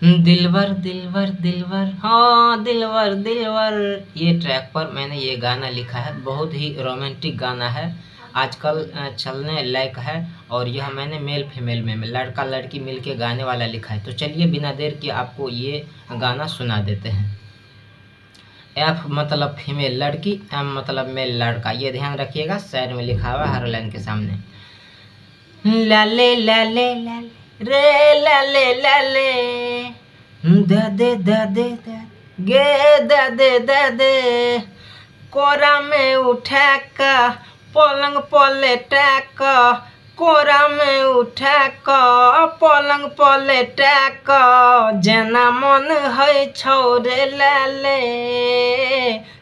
दिलवर दिलवर दिलवर, हाँ दिलवर दिलवर, ये ट्रैक पर मैंने ये गाना लिखा है। बहुत ही रोमांटिक गाना है, आजकल चलने लायक है। और यह मैंने मेल फीमेल में लड़का लड़की मिलके गाने वाला लिखा है। तो चलिए बिना देर के आपको ये गाना सुना देते हैं। एफ मतलब फीमेल लड़की, एम मतलब मेल लड़का, ये ध्यान रखिएगा, साइड में लिखा हुआ हर लाइन के सामने। लाले लाले लाले रे लाले लाले, दादे दादे गे दादे दादे, कोरा में उठा का पलंग पले टाक, कोरा में उठा का पलंग पले टाक, जना मन है छोरे लाले,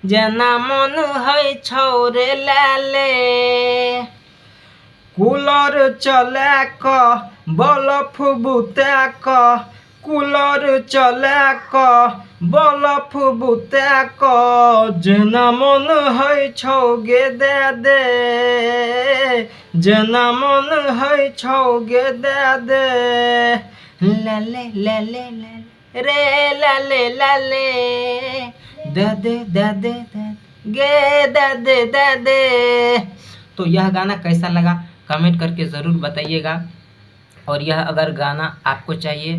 जना मन है छोरे लाले। कूलर चला क बल्ब बुता क, कूलर चला क बल्ब बुता क, जना मन है छौगे दे दे, जना मन है छौगे दे दे। लाले लाले लाले रे लाले लाले, दादे दादे दादे गे दादे दादे। तो यह गाना कैसा लगा कमेंट करके ज़रूर बताइएगा। और यह अगर गाना आपको चाहिए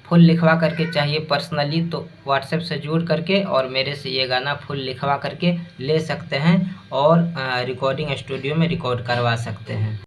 फुल लिखवा करके चाहिए पर्सनली, तो व्हाट्सएप से जोड़ करके और मेरे से ये गाना फुल लिखवा करके ले सकते हैं और रिकॉर्डिंग स्टूडियो में रिकॉर्ड करवा सकते हैं।